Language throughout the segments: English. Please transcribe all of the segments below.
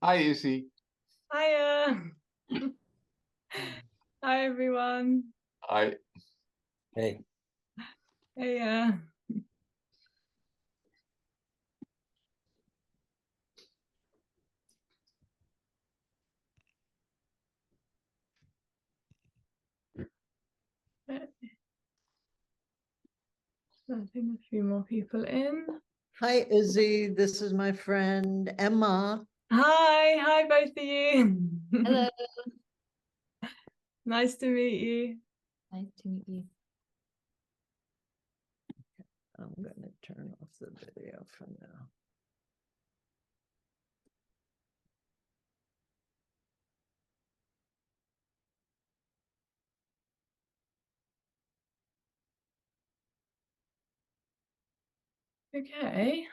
Hi, Izzy. Hiya. Hi, everyone. Hi. Hey. Hey. Letting a few more people in. Hi, Izzy. This is my friend Emma. Hi, both of you. Hello. Nice to meet you. Nice to meet you. I'm going to turn off the video for now. Okay.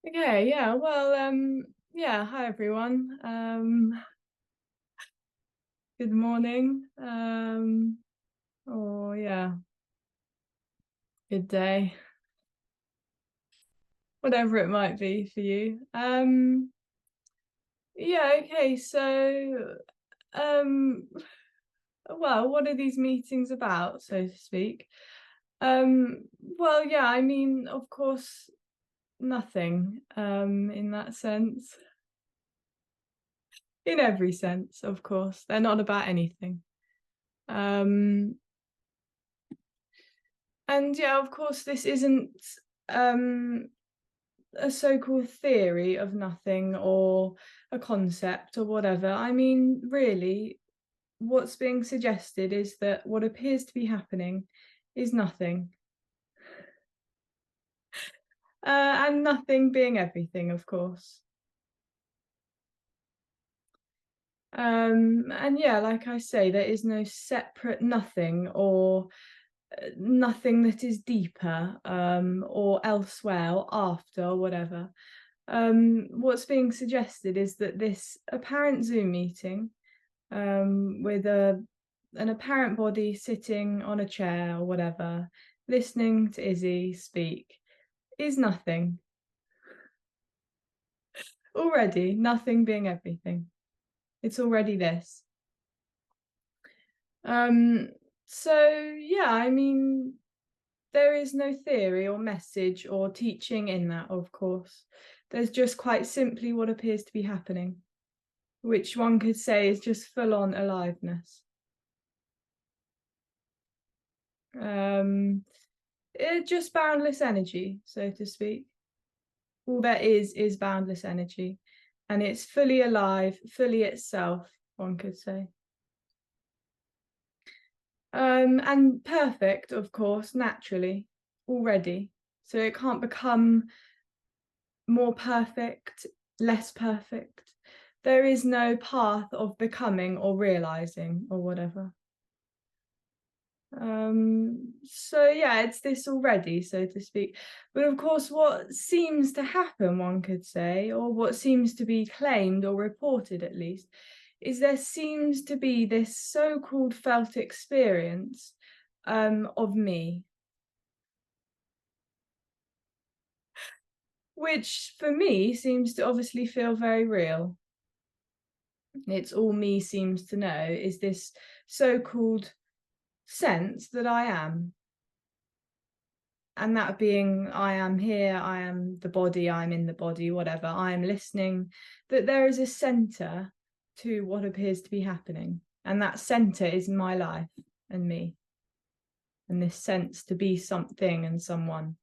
Okay, yeah, well, yeah, hi everyone. Good morning. Oh yeah. Good day. Whatever it might be for you. Yeah, okay, so well, what are these meetings about, so to speak? Well, yeah, I mean, of course, nothing, in that sense. In every sense, of course, they're not about anything. And yeah, of course, this isn't a so-called theory of nothing or a concept or whatever. I mean, really, what's being suggested is that what appears to be happening is nothing. And nothing being everything, of course. And yeah, like I say, there is no separate nothing or nothing that is deeper or elsewhere or after or whatever. What's being suggested is that this apparent Zoom meeting with an apparent body sitting on a chair or whatever, listening to Izzy speak, is nothing. Already, nothing being everything. It's already this. So yeah, I mean, there is no theory or message or teaching in that, of course. There's just quite simply what appears to be happening, which one could say is just full-on aliveness. Just boundless energy, so to speak. All there is boundless energy, and it's fully alive, fully itself, one could say. And perfect, of course, naturally, already. So it can't become more perfect, less perfect. There is no path of becoming or realizing or whatever. So yeah, it's this already, so to speak. But of course, what seems to happen, one could say, or what seems to be claimed or reported at least, is there seems to be this so-called felt experience of me, which for me seems to obviously feel very real. It's all me seems to know is this so-called sense that I am. And that being, I am here, I am the body, I'm in the body, whatever, I am listening, that there is a center to what appears to be happening. And that center is my life and me. And this sense to be something and someone.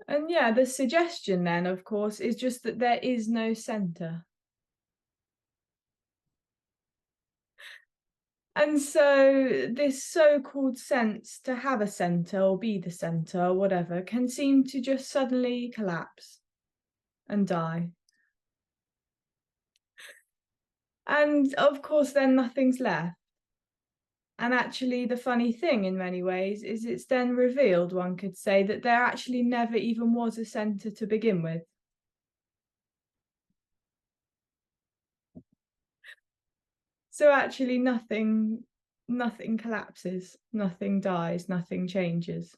And yeah, the suggestion then, of course, is just that there is no center. And so this so-called sense to have a center or be the center or whatever can seem to just suddenly collapse and die. And of course, then nothing's left. And actually, the funny thing in many ways is it's then revealed, one could say, that there actually never even was a center to begin with. So actually nothing collapses, nothing dies, nothing changes.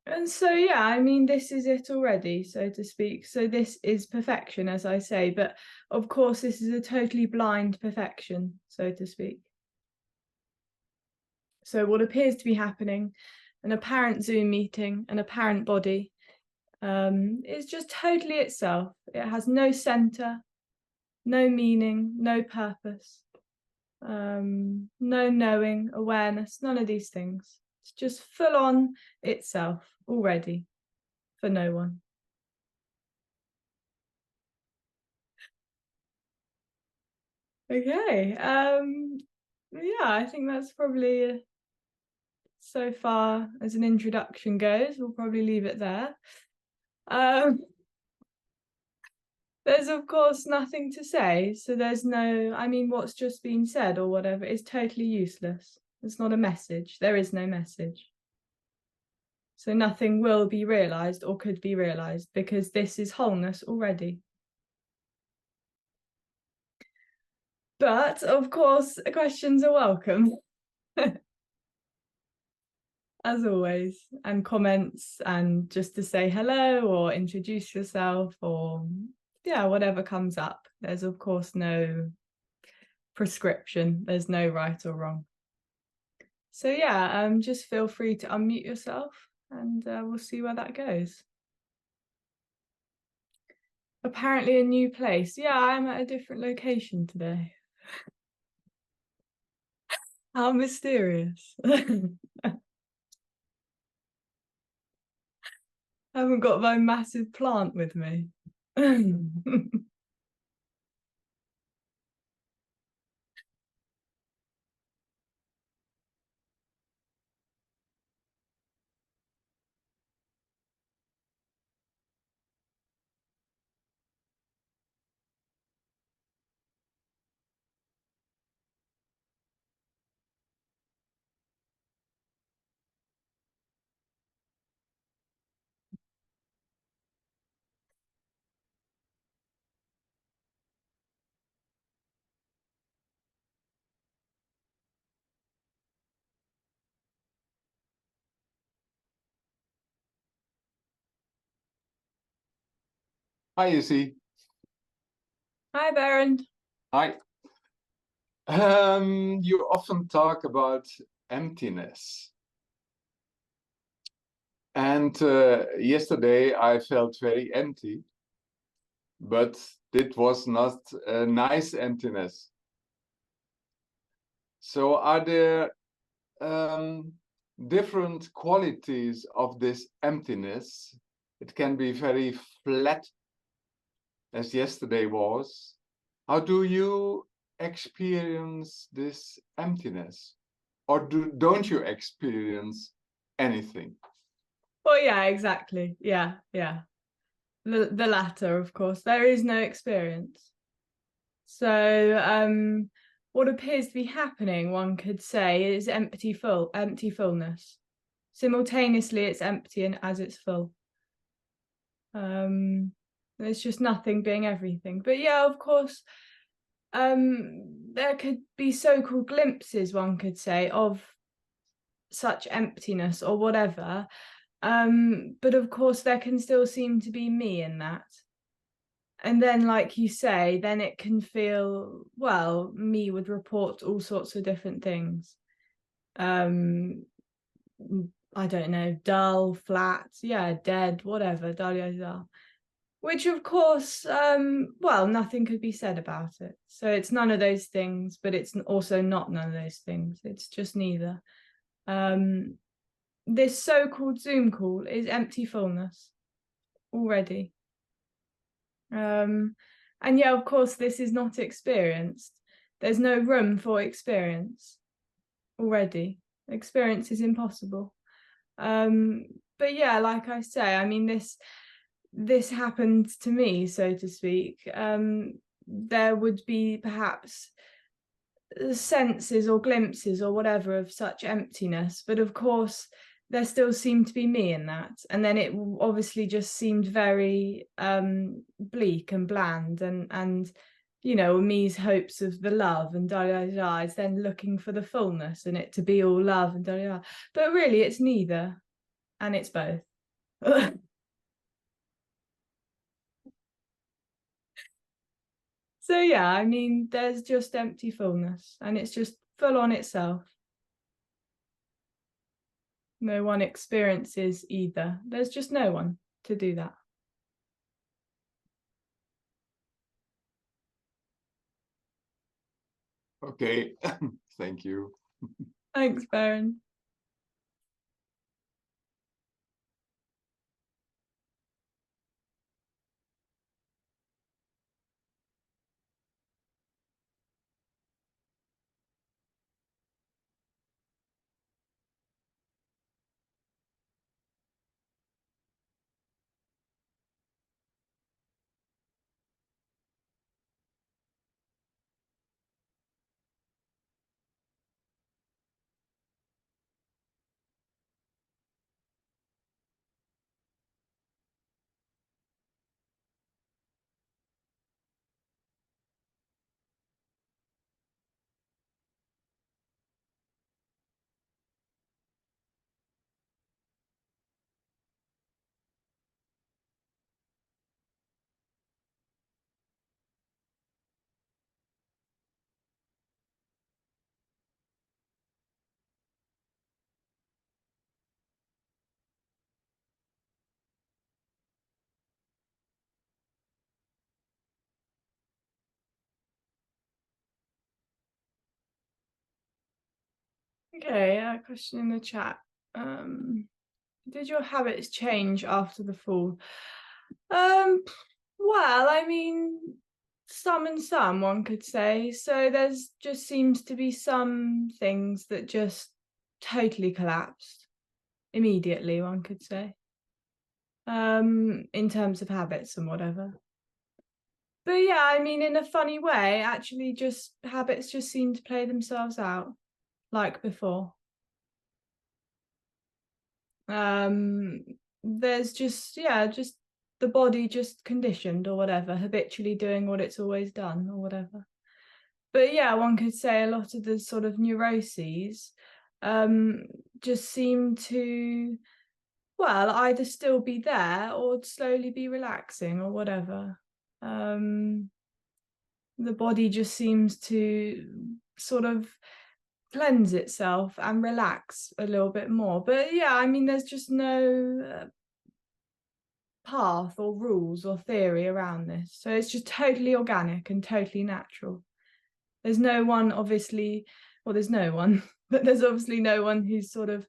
And so, yeah, I mean, this is it already, so to speak. So this is perfection, as I say, but of course, this is a totally blind perfection, so to speak. So what appears to be happening, an apparent Zoom meeting, an apparent body, is just totally itself. It has no center, no meaning, no purpose, no knowing, awareness, none of these things. It's just full on itself already for no one. Okay, yeah, I think that's probably so far as an introduction goes. We'll probably leave it there. There's of course nothing to say, so there's no, I mean, what's just been said or whatever is totally useless. It's not a message. There is no message. So nothing will be realized or could be realized because this is wholeness already. But of course, questions are welcome. As always, and comments, and just to say hello or introduce yourself or yeah, whatever comes up. There's of course no prescription. There's no right or wrong. So yeah, just feel free to unmute yourself and we'll see where that goes. Apparently a new place. Yeah, I'm at a different location today. How mysterious. I haven't got my massive plant with me. Hi, Izzy. Hi, Baron. Hi. You often talk about emptiness. And yesterday I felt very empty, but it was not a nice emptiness. So are there different qualities of this emptiness? It can be very flat, as yesterday was. How do you experience this emptiness? Or don't you experience anything? Well, yeah, exactly. Yeah. The latter, of course. There is no experience. So what appears to be happening, one could say, is empty fullness. Simultaneously, it's empty and as it's full. There's just nothing being everything. But yeah, of course, there could be so-called glimpses, one could say, of such emptiness or whatever. But of course, there can still seem to be me in that. And then, like you say, then it can feel, well, me would report all sorts of different things. I don't know, dull, flat, yeah, dead, whatever, dull. Which of course, well, nothing could be said about it. So it's none of those things, but it's also not none of those things. It's just neither. this so-called Zoom call is empty fullness already. And yeah, of course, this is not experienced. There's no room for experience already. Experience is impossible. But yeah, like I say, I mean, this happened to me, so to speak. There would be perhaps senses or glimpses or whatever of such emptiness, but of course there still seemed to be me in that, and then it obviously just seemed very bleak and bland, and you know, me's hopes of the love and da da da is then looking for the fullness and it to be all love and da da da, but really it's neither, and it's both. So yeah, I mean, there's just empty fullness, and it's just full on itself. No one experiences either. There's just no one to do that. Okay, thank you. Thanks, Baron. Okay, question in the chat. Did your habits change after the fall? Well, I mean, some and some, one could say. So there's just seems to be some things that just totally collapsed immediately, one could say. In terms of habits and whatever. But yeah, I mean, in a funny way, actually just habits just seem to play themselves out like before. There's just, yeah, just the body just conditioned or whatever, habitually doing what it's always done or whatever. But yeah, one could say a lot of the sort of neuroses just seem to, well, either still be there or slowly be relaxing or whatever. The body just seems to sort of cleanse itself and relax a little bit more. But yeah, I mean, there's just no path or rules or theory around this. So it's just totally organic and totally natural. There's no one, obviously, well, there's no one, but there's obviously no one who's sort of,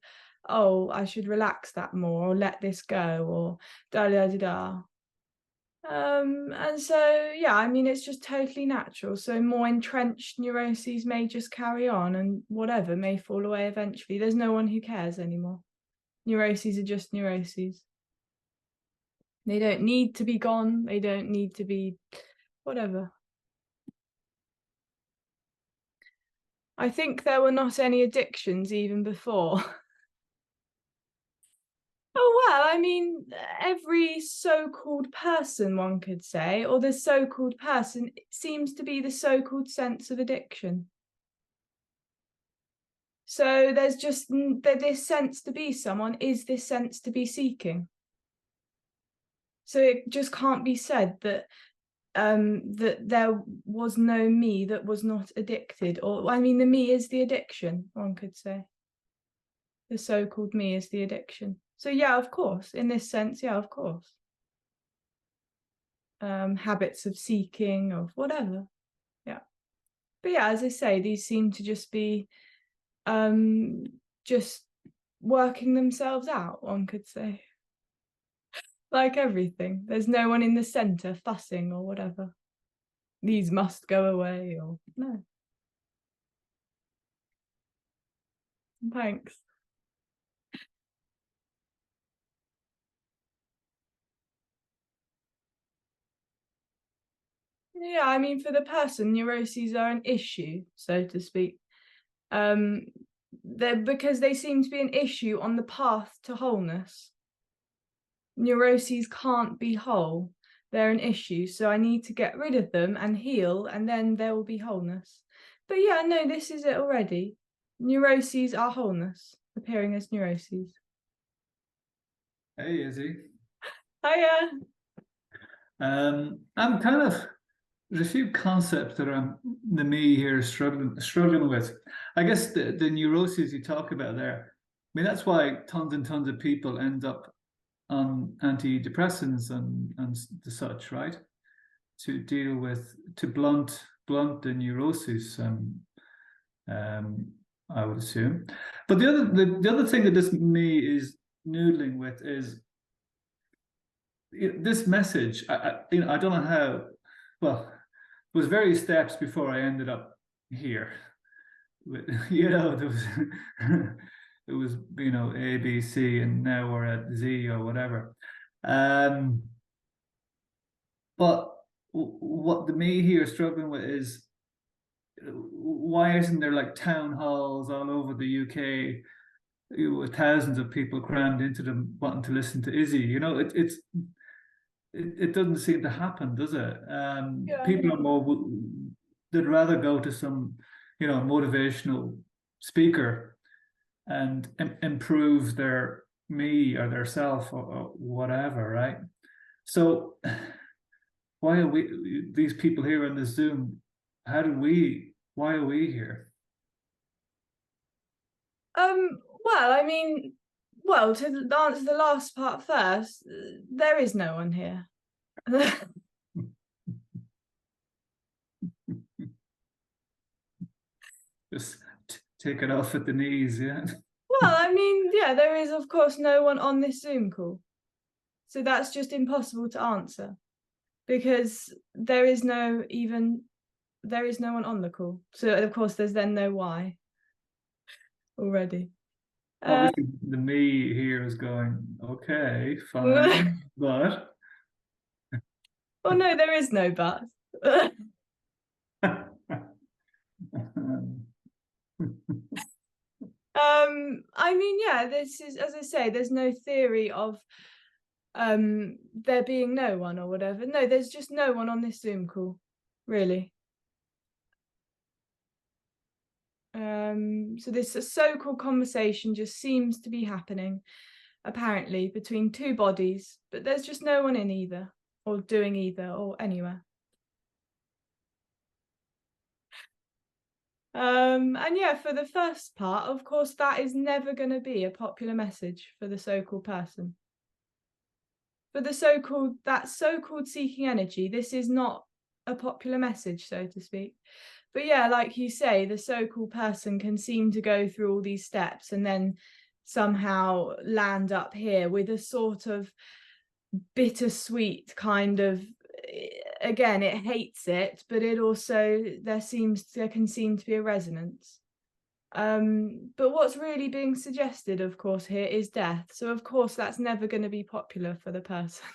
oh, I should relax that more or let this go or da da da da. And so, yeah, I mean, it's just totally natural. So more entrenched neuroses may just carry on and whatever may fall away eventually. There's no one who cares anymore. Neuroses are just neuroses. They don't need to be gone. They don't need to be whatever. I think there were not any addictions even before. Oh, well, I mean, every so-called person, one could say, or the so-called person seems to be the so-called sense of addiction. So there's just this sense to be someone is this sense to be seeking. So it just can't be said that that there was no me that was not addicted, or I mean, the me is the addiction, one could say. The so-called me is the addiction. So yeah, of course, in this sense, yeah, of course. Habits of seeking, of whatever, yeah. But yeah, as I say, these seem to just be just working themselves out, one could say. Like everything, there's no one in the center fussing or whatever. These must go away, or no. Thanks. Yeah, I mean, for the person, neuroses are an issue, so to speak. Because they seem to be an issue on the path to wholeness. Neuroses can't be whole. They're an issue, so I need to get rid of them and heal, and then there will be wholeness. But yeah, no, this is it already. Neuroses are wholeness, appearing as neuroses. Hey, Izzy. Hiya. I'm kind of, there's a few concepts that the me here struggling with. I guess the neuroses you talk about there, I mean, that's why tons and tons of people end up on antidepressants and the such, right? To deal with, to blunt the neuroses, I would assume. But the other thing that this me is noodling with is this message. I don't know how. Well, it was various steps before I ended up here. There was it was A, B, C, and now we're at Z or whatever. But what the me here is struggling with is, why isn't there like town halls all over the UK with thousands of people crammed into them wanting to listen to Izzy? It doesn't seem to happen, does it? People are more, they'd rather go to some, motivational speaker and improve their me or their self or whatever, right? So why are these people here on the Zoom? Why are we here? Well, I mean, to answer the last part first, there is no one here. Just take it off at the knees, yeah. Well, I mean, yeah, there is of course no one on this Zoom call. So that's just impossible to answer, because there is no one on the call. So of course there's then no why already. Obviously the me here is going, okay, fine, but well, no, there is no but. I mean, yeah, this is, as I say, there's no theory of there being no one or whatever. No, there's just no one on this Zoom call, really. So this so-called conversation just seems to be happening, apparently, between two bodies, but there's just no one in either, or doing either, or anywhere. And yeah, for the first part, of course, that is never going to be a popular message for the so-called person. For the so-called seeking energy, this is not a popular message, so to speak. But yeah, like you say, the so-called person can seem to go through all these steps and then somehow land up here with a sort of bittersweet kind of, again, it hates it, but it also, there can seem to be a resonance. But what's really being suggested, of course, here is death. So of course that's never going to be popular for the person.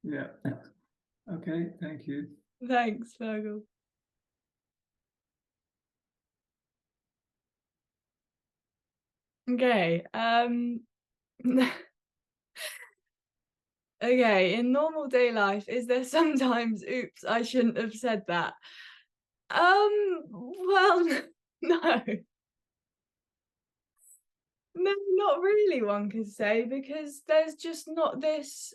yeah. Okay, thank you. Thanks, Virgil. Okay. Okay, in normal day life, is there sometimes, oops, I shouldn't have said that? Well, no. No, not really, one could say, because there's just not this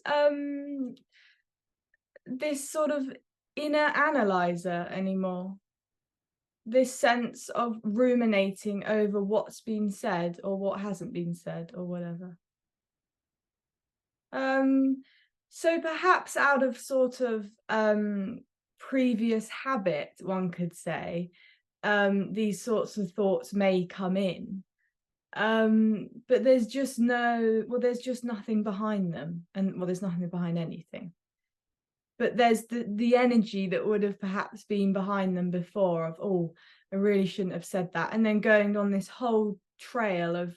this sort of inner analyzer anymore. This sense of ruminating over what's been said or what hasn't been said or whatever. So perhaps out of sort of previous habit, one could say, these sorts of thoughts may come in. But there's just nothing behind them. And well, there's nothing behind anything. But there's the energy that would have perhaps been behind them before of, oh, I really shouldn't have said that. And then going on this whole trail of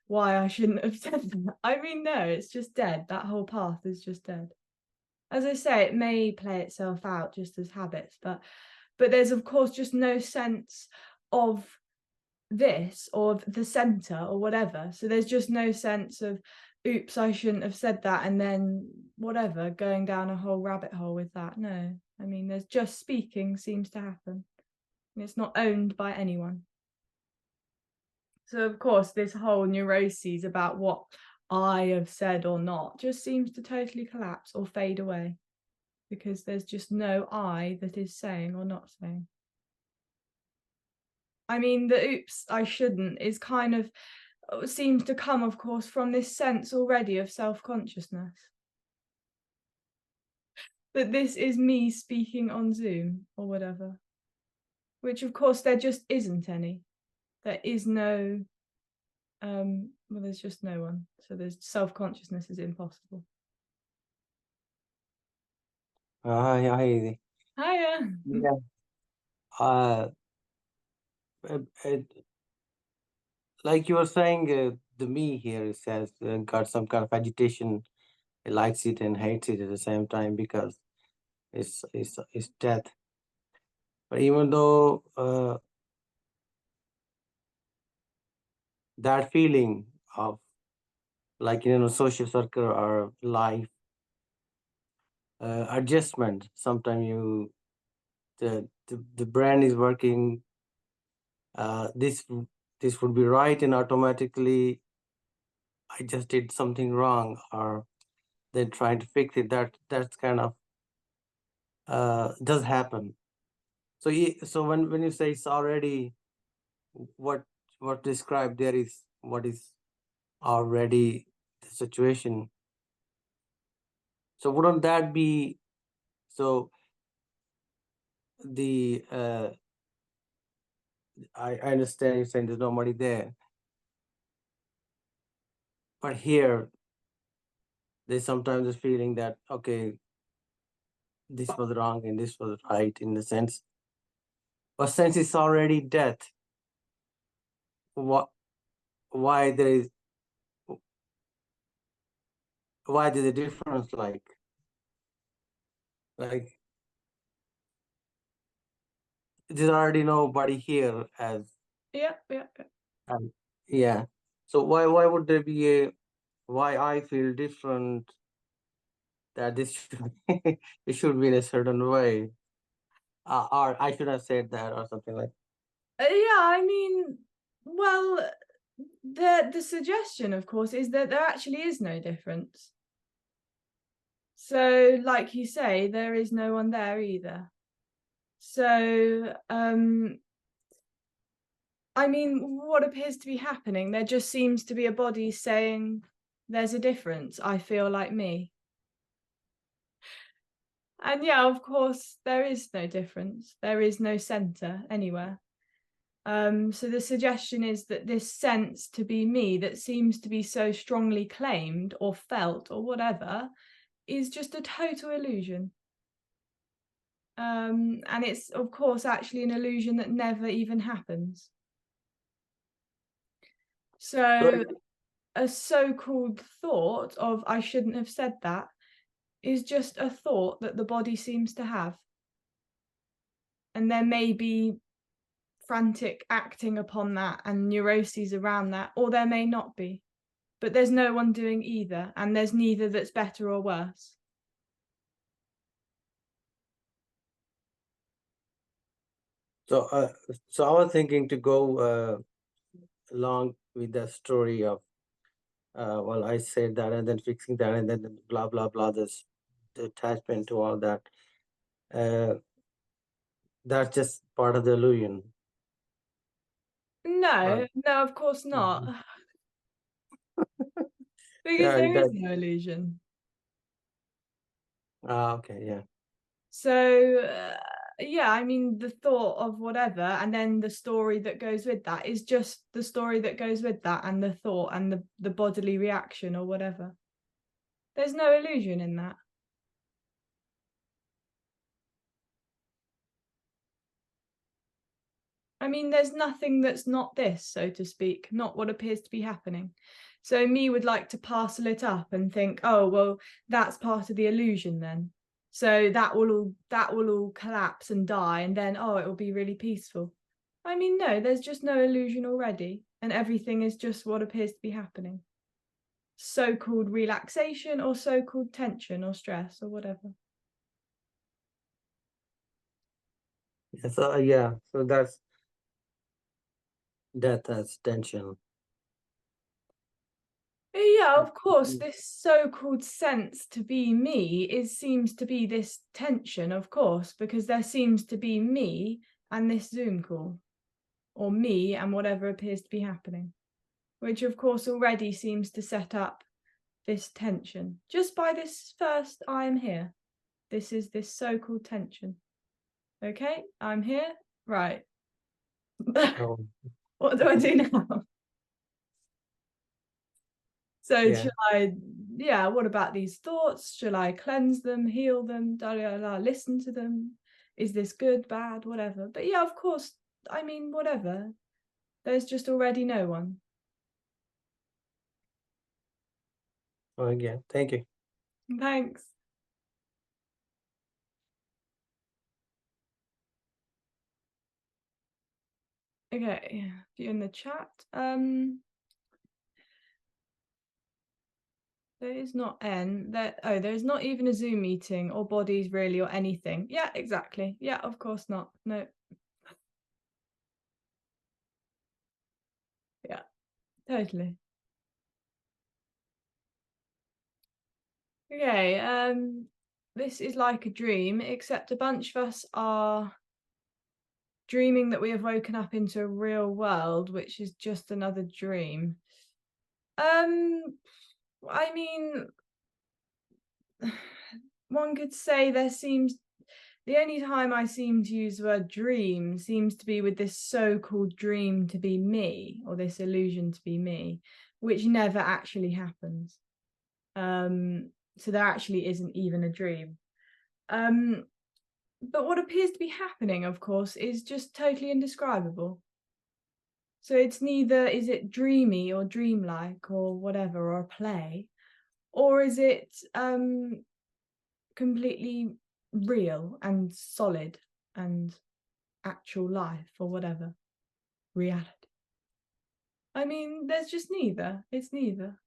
why I shouldn't have said that. I mean, no, it's just dead. That whole path is just dead. As I say, it may play itself out just as habits, but there's of course just no sense of this or of the center or whatever. So there's just no sense of, oops, I shouldn't have said that, and then whatever, going down a whole rabbit hole with that. No, I mean, there's just speaking seems to happen. And it's not owned by anyone. So of course, this whole neuroses about what I have said or not just seems to totally collapse or fade away, because there's just no I that is saying or not saying. I mean, the oops, I shouldn't is kind of seems to come, of course, from this sense already of self-consciousness. That this is me speaking on Zoom or whatever. Which, of course, there just isn't any. There is no, well, there's just no one. So there's self-consciousness is impossible. Hi. Hiya. Yeah. Like you were saying, the me here says got some kind of agitation. It likes it and hates it at the same time because it's death. But even though that feeling of like social circle or life adjustment, sometimes the brain is working. This would be right, and automatically I just did something wrong, or they're trying to fix it. That's kind of does happen. So so when you say it's already what described there is what is already the situation. So wouldn't that be so? The I understand you're saying there's nobody there, but here there's sometimes this feeling that okay, this was wrong and this was right in the sense, but since it's already death, why there's a difference? Like there's already nobody here as Yeah. yeah. So why would there be why I feel different, that this should it should be in a certain way, or I should have said that or something like. Yeah, I mean, well, the suggestion, of course, is that there actually is no difference. So, like you say, there is no one there either. So, I mean, what appears to be happening, there just seems to be a body saying, there's a difference, I feel like me. And yeah, of course, there is no difference. There is no center anywhere. So the suggestion is that this sense to be me that seems to be so strongly claimed or felt or whatever is just a total illusion. And it's, of course, actually an illusion that never even happens. So a so-called thought of I shouldn't have said that is just a thought that the body seems to have. And there may be frantic acting upon that and neuroses around that, or there may not be. But there's no one doing either, and there's neither that's better or worse. So I was thinking to go along with the story of well, I said that and then fixing that and then blah blah blah, this the attachment to all that. That's just part of the illusion. No, of course not. Because there is no illusion. Okay, yeah. So yeah, I mean, the thought of whatever, and then the story that goes with that is just the story that goes with that, and the thought and the bodily reaction or whatever. There's no illusion in that. I mean, there's nothing that's not this, so to speak, not what appears to be happening. So me would like to parcel it up and think, oh, well, that's part of the illusion then. So that will all collapse and die, and then, oh, it will be really peaceful. I mean, no, there's just no illusion already, and everything is just what appears to be happening. So-called relaxation or so-called tension or stress or whatever. So yeah, so that's death as tension. Yeah, of course, this so-called sense to be me seems to be this tension, of course, because there seems to be me and this Zoom call, or me and whatever appears to be happening, which of course already seems to set up this tension. Just by this first I am here. This is this so-called tension. Okay, I'm here, right. Oh, What do I do now? So yeah. what about these thoughts? Shall I cleanse them, heal them, listen to them? Is this good, bad, whatever? But yeah, of course, I mean, whatever. There's just already no one. Oh, yeah. Thank you. Thanks. Okay, if you're in the chat. There is not there is not even a Zoom meeting or bodies really or anything. Yeah, exactly. Yeah, of course not. No. Yeah, totally. Okay, this is like a dream, except a bunch of us are dreaming that we have woken up into a real world, which is just another dream. I mean, one could say the only time I seem to use the word dream seems to be with this so-called dream to be me, or this illusion to be me, which never actually happens. So there actually isn't even a dream. But what appears to be happening, of course, is just totally indescribable. So it's neither, is it dreamy or dreamlike or whatever, or a play, or is it completely real and solid and actual life or whatever, reality? I mean, there's just neither. It's neither.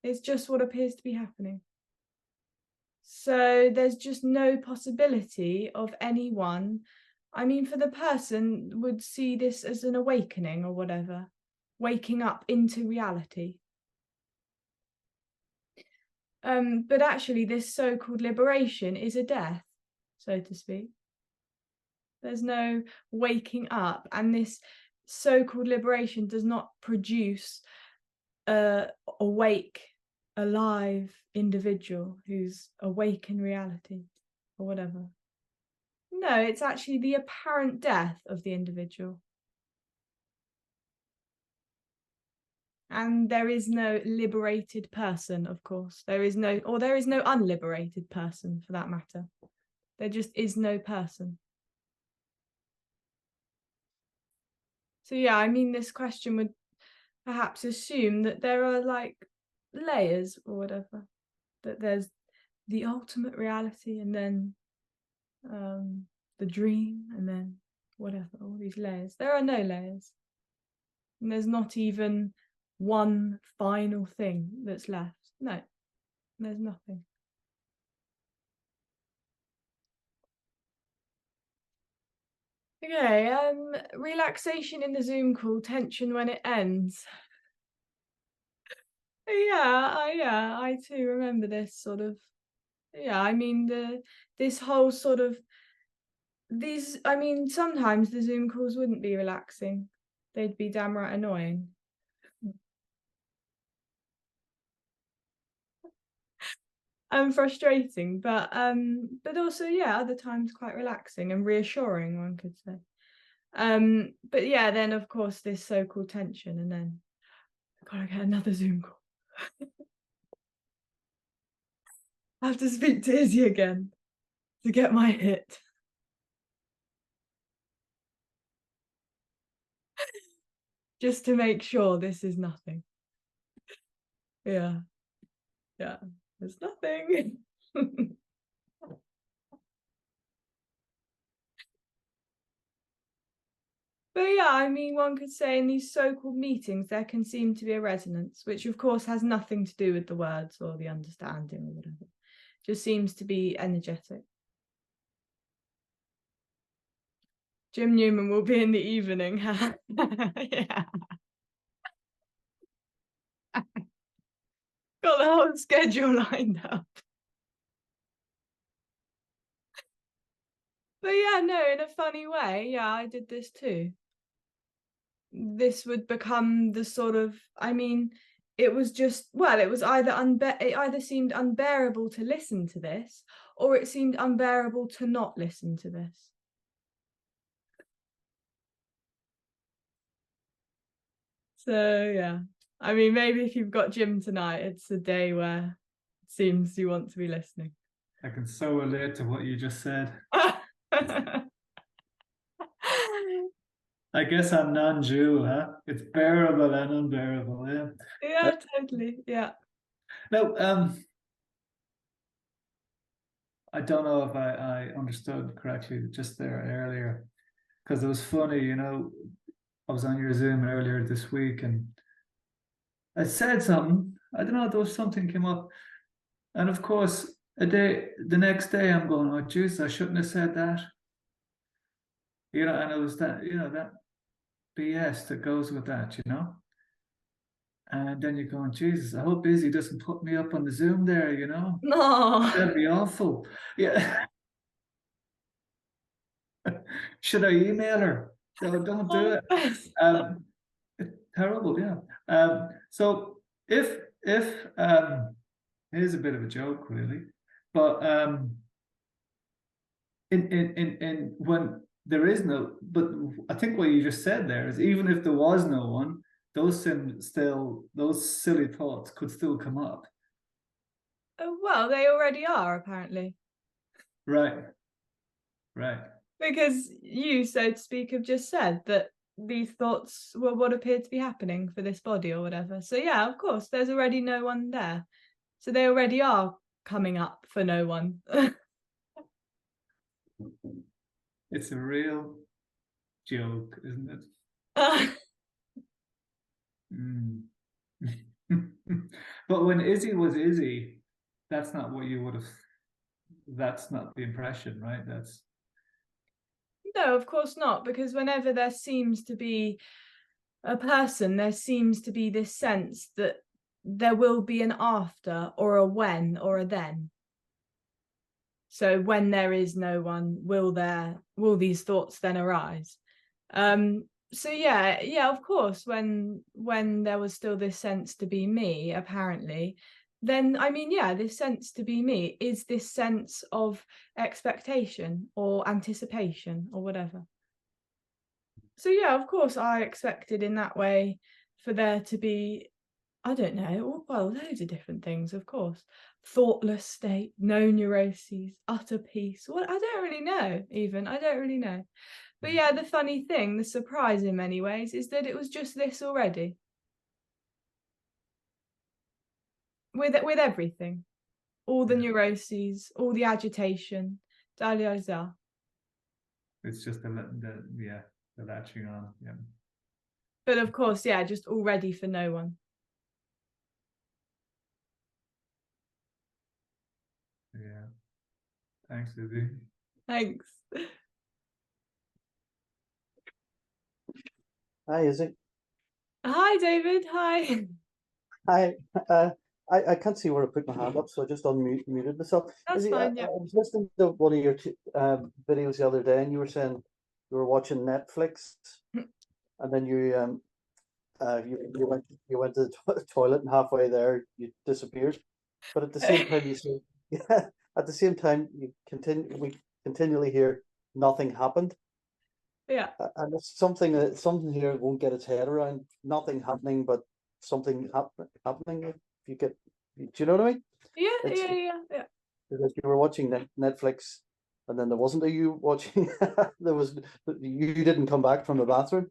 It's just what appears to be happening. So there's just no possibility of anyone. I mean, for the person would see this as an awakening or whatever, waking up into reality. But actually this so-called liberation is a death, so to speak. There's no waking up, and this so-called liberation does not produce a awake, alive individual who's awake in reality or whatever. No, it's actually the apparent death of the individual. And there is no liberated person, of course. There is no unliberated person for that matter. There just is no person. So yeah, I mean, this question would perhaps assume that there are like layers or whatever, that there's the ultimate reality and then the dream and then whatever, all these layers. There are no layers. And there's not even one final thing that's left. No, there's nothing. Okay, relaxation in the Zoom call, tension when it ends. Yeah, I too remember this sort of. Yeah, I mean this whole sort of I mean, sometimes the Zoom calls wouldn't be relaxing. They'd be damn right annoying. frustrating, but also, yeah, other times quite relaxing and reassuring, one could say. But yeah, then of course this so-called tension, and then I've got to get another Zoom call. I have to speak to Izzy again to get my hit. Just to make sure this is nothing. Yeah. Yeah. It's nothing. But yeah, I mean, one could say in these so-called meetings, there can seem to be a resonance, which of course has nothing to do with the words or the understanding or whatever. Just seems to be energetic. Jim Newman will be in the evening. Yeah. Got the whole schedule lined up. But yeah, no, in a funny way, yeah, I did this too. This would become the sort of, I mean, it was just, well, it was either it either seemed unbearable to listen to this, or it seemed unbearable to not listen to this. So yeah, I mean, maybe if you've got Jim tonight, it's a day where it seems you want to be listening. I can so relate to what you just said. I guess I'm non-Jew, huh? It's bearable and unbearable, yeah. Yeah, totally, yeah. No, I don't know if I understood correctly just there earlier, because it was funny, you know, I was on your Zoom earlier this week and I said something, I don't know, there was something came up. And of course, the next day I'm going, oh, Jesus, I shouldn't have said that. You know, and it was that, you know, that BS that goes with that, you know? And then you're going, Jesus, I hope Izzy doesn't put me up on the Zoom there, you know? No. That'd be awful. Yeah. Should I email her? No, don't do it. It's terrible, yeah. So if here's a bit of a joke, really, but in when there is no, but I think what you just said there is even if there was no one, those silly thoughts could still come up. Oh, well, they already are, apparently. Right. Right. Because you, so to speak, have just said that these thoughts were what appeared to be happening for this body or whatever. So yeah, of course, there's already no one there. So they already are coming up for no one. It's a real joke, isn't it? Mm. But when Izzy was Izzy, that's not what you would have, that's not the impression, right? That's No, of course not, because whenever there seems to be a person, there seems to be this sense that there will be an after or a when or a then. So when there is no one, will these thoughts then arise? So yeah, of course, when there was still this sense to be me, apparently, then I mean, yeah, this sense to be me is this sense of expectation or anticipation or whatever. So yeah, of course, I expected in that way for there to be, I don't know, well, loads of different things, of course. Thoughtless state, no neuroses, utter peace. Well, I don't really know, even. I don't really know. But yeah, the funny thing, the surprise in many ways, is that it was just this already. With everything. All the neuroses, all the agitation, dalyaza. it's just the latching on, yeah. But of course, yeah, just already for no one. Yeah. Thanks, Izzy. Thanks. Hi, Izzy. Hi, David. Hi. Hi. I can't see where I put my hand up, so I just unmuted myself. That's Izzy, fine, I yeah. was listening to one of your videos the other day, and you were saying you were watching Netflix, and then you went to the toilet, and halfway there you disappeared. But at the same time, you said yeah, at the same time, we continually hear nothing happened. Yeah. And it's something here won't get its head around. Nothing happening, but something happening. If you get, do you know what I mean? Yeah, It's yeah. because you were watching Netflix, and then there wasn't a you watching. There was you didn't come back from the bathroom.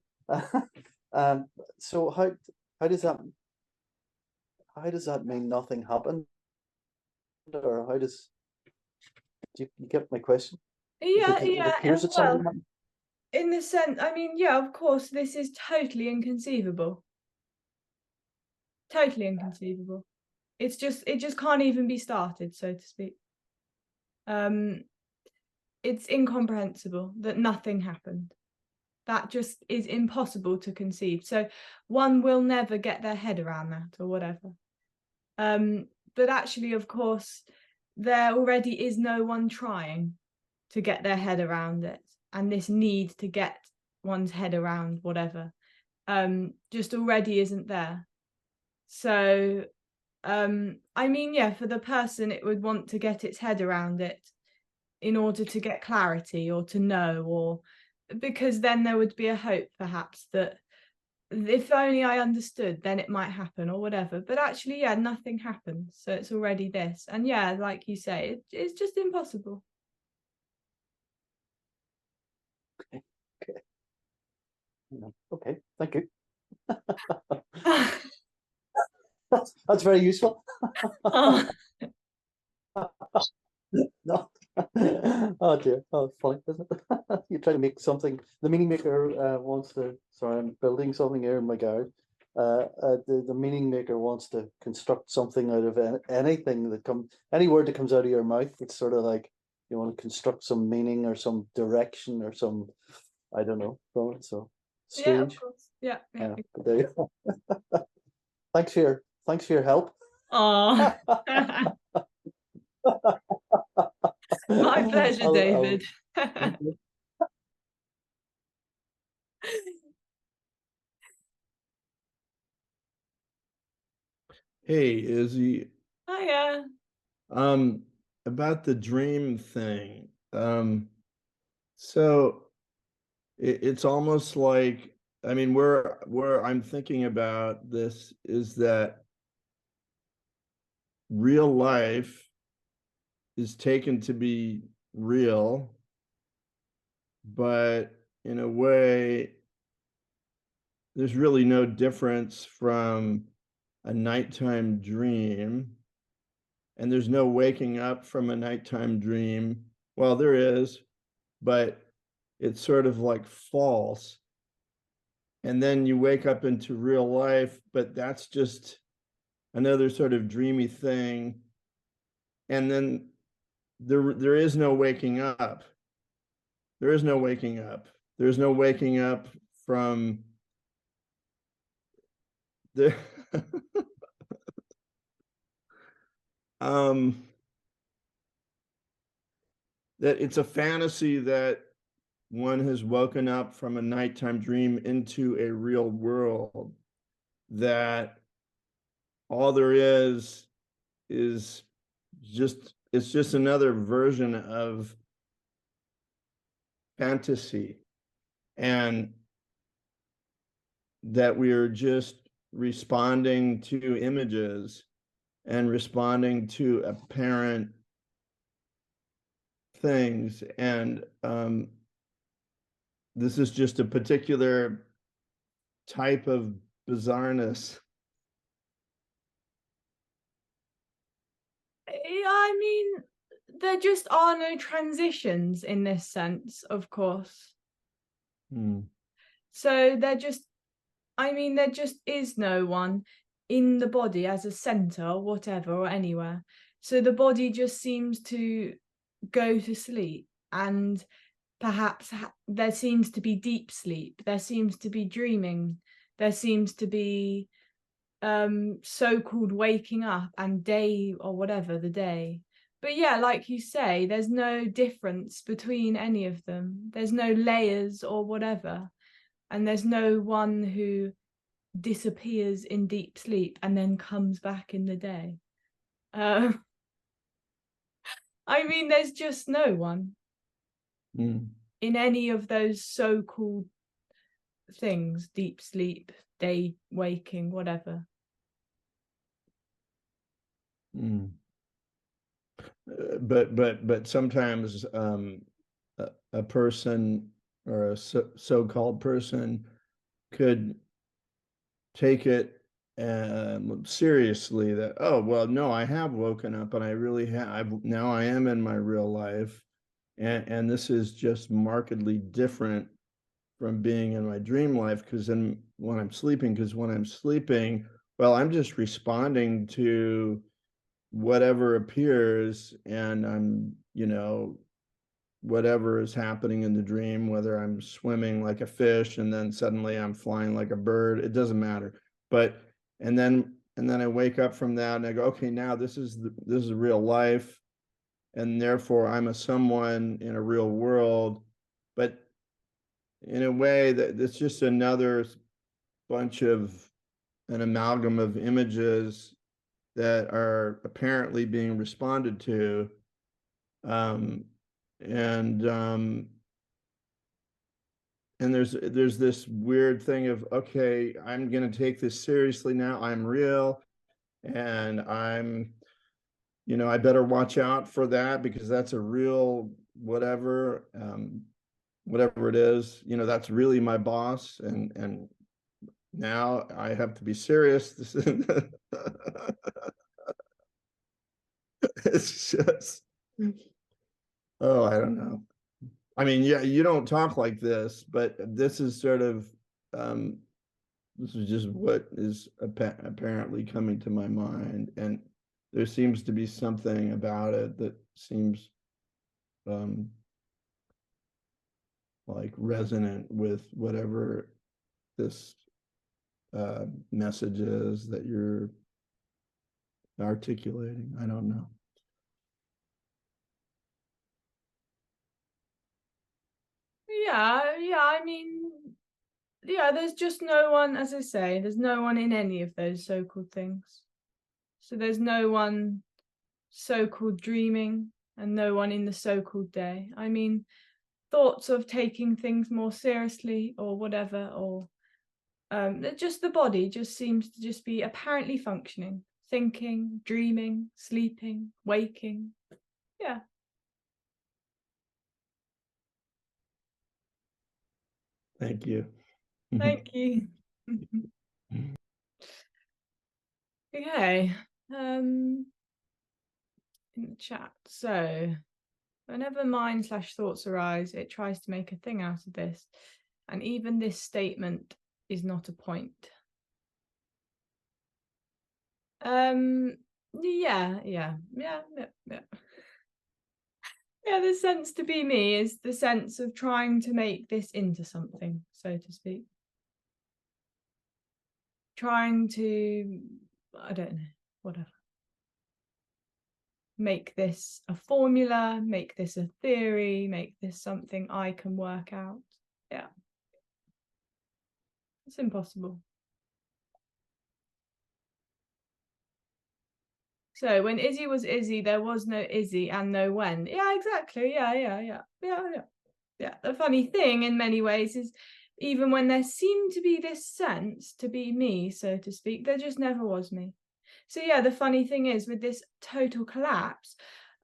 So how does that mean nothing happened, or how does you get my question? Yeah, It appears that well, something happened. in the sense, I mean, yeah, of course, this is totally inconceivable. Totally inconceivable. It just can't even be started, so to speak. It's incomprehensible that nothing happened. That just is impossible to conceive. So one will never get their head around that or whatever. But actually, of course, there already is no one trying to get their head around it. And this need to get one's head around whatever just already isn't there. So, I mean, yeah, for the person, it would want to get its head around it in order to get clarity or to know, or because then there would be a hope perhaps that if only I understood, then it might happen or whatever. But actually, yeah, nothing happens. So it's already this. And yeah, like you say, it's just impossible. Okay, thank you. That's very useful. Oh. No. Oh dear. Oh, it's funny, isn't it? You try to make something. The meaning maker wants to. Sorry, I'm building something here in my garage. The meaning maker wants to construct something out of anything that any word that comes out of your mouth. It's sort of like you want to construct some meaning or some direction or some, I don't know, from it. So Yeah, of strange. course. Yeah. But there you go. Thanks for your help. Oh. My pleasure, David. Hey, Izzy. Hiya. About the dream thing. So it's almost like, I mean, where I'm thinking about this is that real life is taken to be real, but in a way, there's really no difference from a nighttime dream, and there's no waking up from a nighttime dream. Well, there is, but it's sort of like false. And then you wake up into real life, but that's just another sort of dreamy thing. And then there is no waking up. There is no waking up. There's no waking up from the that it's a fantasy that one has woken up from a nighttime dream into a real world, that all there is just, it's just another version of fantasy, and that we are just responding to images and responding to apparent things. And this is just a particular type of bizarreness. I mean, there just are no transitions in this sense, of course. So there just is no one in the body as a center or whatever or anywhere. So the body just seems to go to sleep, and perhaps there seems to be deep sleep, there seems to be dreaming, there seems to be so-called waking up and day or whatever the day. But yeah, like you say, there's no difference between any of them. There's no layers or whatever. And there's no one who disappears in deep sleep and then comes back in the day. I mean, there's just no one Mm. in any of those so-called things, deep sleep, day waking, whatever. Mm. But sometimes a person or a so-called person could take it seriously that, oh, well, no, I have woken up and I really have, now I am in my real life. And this is just markedly different from being in my dream life because when I'm sleeping, well, I'm just responding to whatever appears, and I'm, whatever is happening in the dream, whether I'm swimming like a fish and then suddenly I'm flying like a bird, it doesn't matter. But and then I wake up from that and I go, okay, now this is real life, and therefore I'm a someone in a real world. But in a way that it's just another bunch of an amalgam of images that are apparently being responded to. And there's this weird thing of, okay, I'm going to take this seriously now. I'm real, and I'm, I better watch out for that because that's a real whatever, whatever it is, that's really my boss, and now I have to be serious. It's just, oh, I don't know. I mean, yeah, you don't talk like this, but this is sort of, this is just what is apparently coming to my mind. And there seems to be something about it that seems like resonant with whatever this message is that you're articulating. I don't know. Yeah, I mean, yeah, there's just no one, as I say, there's no one in any of those so-called things. So there's no one so-called dreaming and no one in the so-called day. I mean, thoughts of taking things more seriously or whatever, or just the body just seems to just be apparently functioning, thinking, dreaming, sleeping, waking. Yeah. Thank you. Thank you. Okay. In the chat. So whenever mind/thoughts arise, it tries to make a thing out of this. And even this statement is not a point. Yeah. Yeah, the sense to be me is the sense of trying to make this into something, so to speak. Trying to, I don't know, whatever. Make this a formula, make this a theory, make this something I can work out. Yeah. It's impossible. So when Izzy was Izzy, there was no Izzy and no when. Yeah, exactly. Yeah. The funny thing in many ways is even when there seemed to be this sense to be me, so to speak, there just never was me. So yeah, the funny thing is with this total collapse,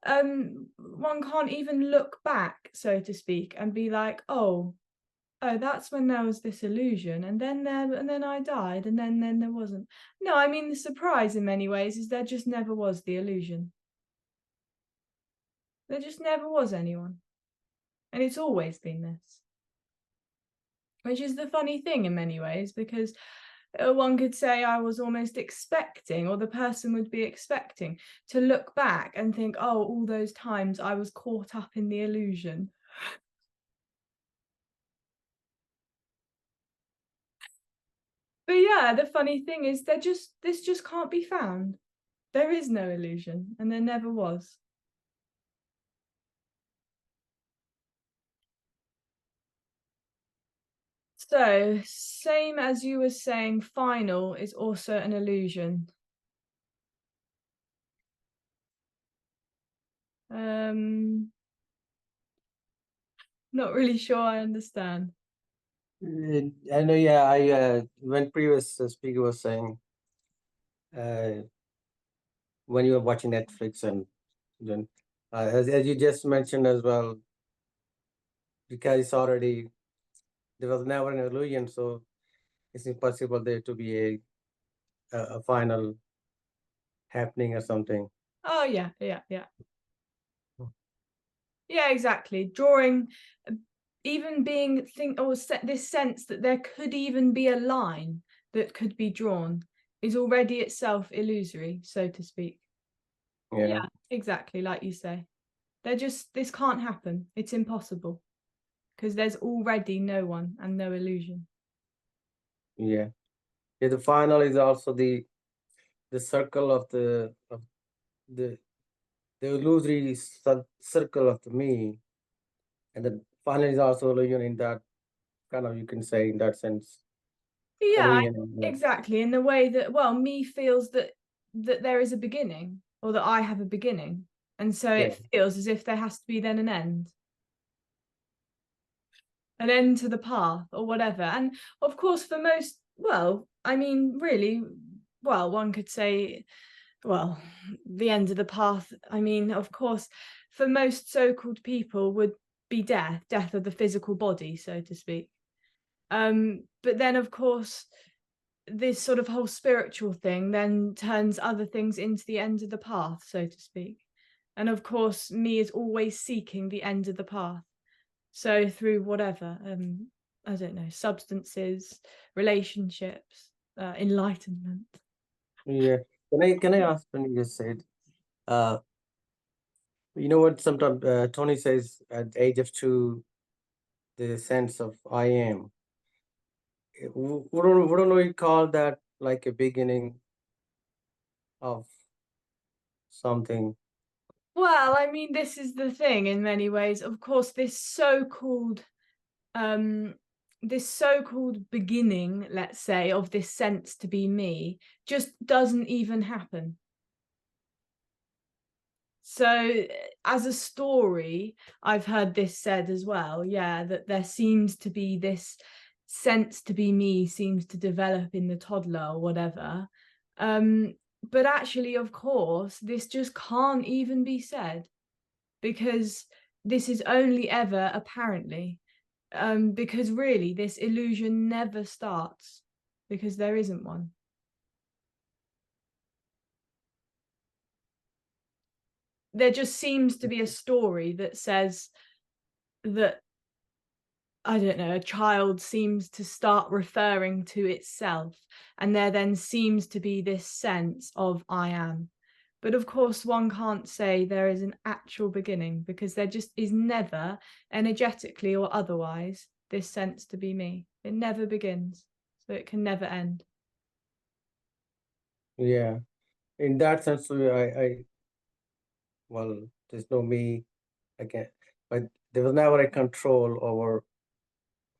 one can't even look back, so to speak, and be like, oh, that's when there was this illusion, and then I died, and then there wasn't. No, I mean, the surprise in many ways is there just never was the illusion. There just never was anyone. And it's always been this. Which is the funny thing in many ways, because one could say I was almost expecting, or the person would be expecting, to look back and think, oh, all those times I was caught up in the illusion. But yeah, the funny thing is this just can't be found. There is no illusion, and there never was. So, same as you were saying, final is also an illusion. Not really sure I understand. I know, yeah, when previous speaker was saying, when you were watching Netflix and then, as you just mentioned as well, because it's already, there was never an illusion, so it's impossible there to be a final happening or something. Oh yeah, yeah, yeah. Hmm. Yeah, exactly. Drawing, even being this sense that there could even be a line that could be drawn is already itself illusory, so to speak. Yeah, Exactly, like you say. This can't happen. It's impossible. Because there's already no one and no illusion. yeah. The final is also the circle of the illusory circle of the me, and the final is also illusion in that kind of, you can say, in that sense. Yeah, Illusion, yeah. exactly. In the way that, well, me feels that there is a beginning, or that I have a beginning. And so Yeah. it feels as if there has to be then an end. An end to the path or whatever. And of course, for most, well, I mean, really, well, one could say, well, the end of the path, I mean, of course, for most so-called people would be death of the physical body, so to speak. But then, of course, this sort of whole spiritual thing then turns other things into the end of the path, so to speak. And of course, me is always seeking the end of the path. So through whatever, I don't know, substances, relationships, enlightenment. Yeah. Can I ask, when you just said, you know what, sometimes Tony says at the age of 2, the sense of I am. Wouldn't we call that like a beginning of something? Well, I mean, this is the thing in many ways. Of course, this so-called beginning, let's say, of this sense to be me just doesn't even happen. So as a story, I've heard this said as well, yeah, that there seems to be this sense to be me seems to develop in the toddler or whatever. But actually, of course, this just can't even be said, because this is only ever apparently, because really this illusion never starts, because there isn't one. There just seems to be a story that says that, I don't know, a child seems to start referring to itself, and there then seems to be this sense of I am. But of course, one can't say there is an actual beginning, because there just is never, energetically or otherwise, this sense to be me. It never begins, so it can never end. Yeah. In that sense, well, there's no me again, but there was never a control over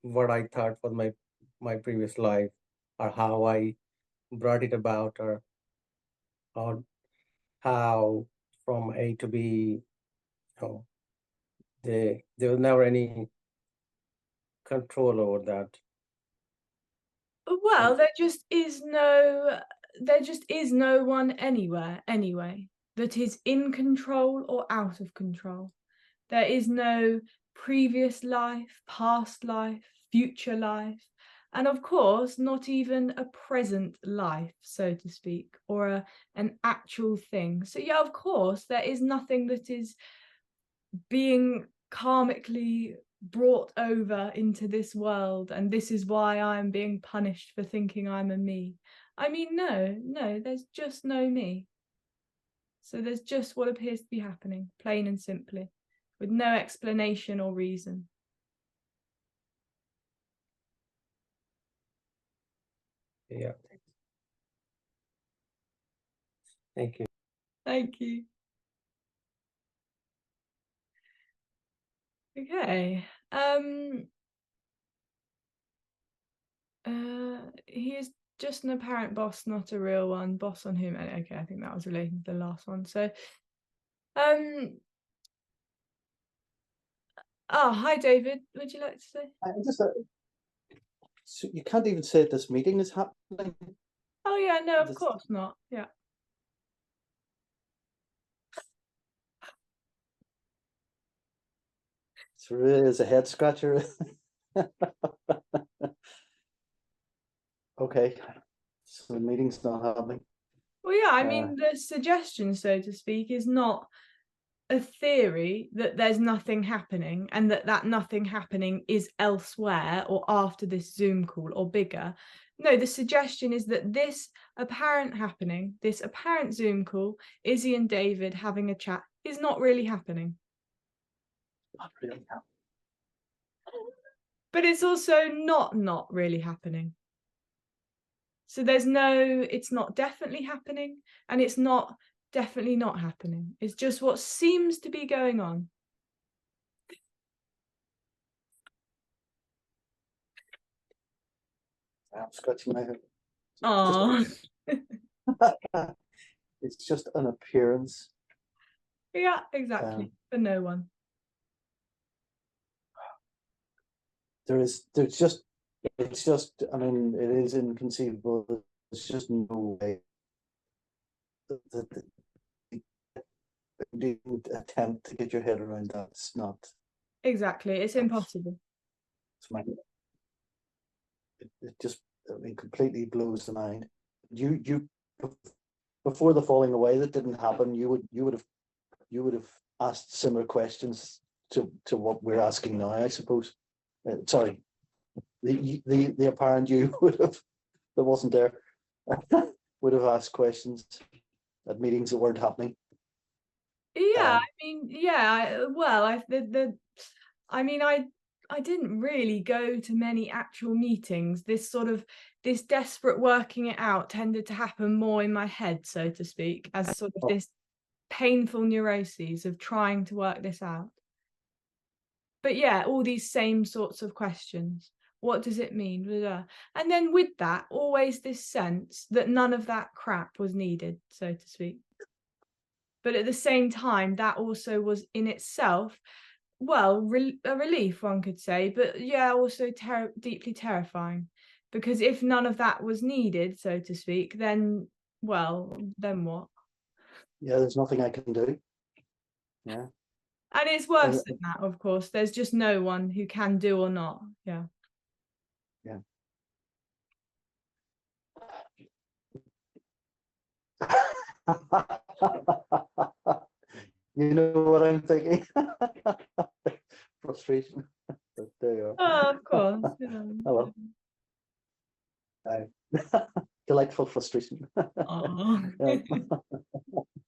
what I thought was my previous life, or how I brought it about, or how from A to B, you know, there was never any control over that. Well, there just is no one anywhere anyway that is in control or out of control. There is no previous life, past life, future life, and of course, not even a present life, so to speak, or an actual thing. So yeah, of course, there is nothing that is being karmically brought over into this world, and this is why I'm being punished for thinking I'm a me. I mean, no, there's just no me. So there's just what appears to be happening, plain and simply, with no explanation or reason. Yeah. Thank you. Thank you. Okay. He is just an apparent boss, not a real one. Boss on whom? Okay, I think that was relating to the last one. So Oh, hi, David. Would you like to say? I just, so you can't even say this meeting is happening. Oh, yeah, no, of This- course not. Yeah. It really is a head scratcher. Okay, so the meeting's not happening. Well, yeah, I mean, the suggestion, so to speak, is not a theory that there's nothing happening and that nothing happening is elsewhere or after this Zoom call or bigger. No, the suggestion is that this apparent happening, this apparent Zoom call, Izzy and David having a chat, is not really happening. Not really happening. But it's also not really happening. So there's no, it's not definitely happening, and it's not definitely not happening. It's just what seems to be going on. I'm scratching my head. Oh, It's just an appearance. yeah, exactly. For no one. There's just, it's just, I mean, it is inconceivable. There's just no way that you didn't attempt to get your head around that. It's not. Exactly. It's impossible. It's my, it just, I mean, completely blows the mind. You before the falling away that didn't happen, you would have asked similar questions to what we're asking now, I suppose. Sorry, the apparent you would have, that wasn't there, would have asked questions at meetings that weren't happening. Yeah, I mean, yeah. Well, I mean, I didn't really go to many actual meetings. This desperate working it out tended to happen more in my head, so to speak, as sort of this painful neuroses of trying to work this out. But yeah, all these same sorts of questions. What does it mean? Blah, blah. And then with that, always this sense that none of that crap was needed, so to speak. But at the same time, that also was in itself, well, a relief, one could say, but yeah, also deeply terrifying. Because if none of that was needed, so to speak, then, well, then what? Yeah, there's nothing I can do. Yeah. And it's worse than that, of course. There's just no one who can do or not. Yeah. Yeah. You know what I'm thinking? Frustration. But there you are. Oh, of course. Yeah. Hello. Delightful frustration. Oh. There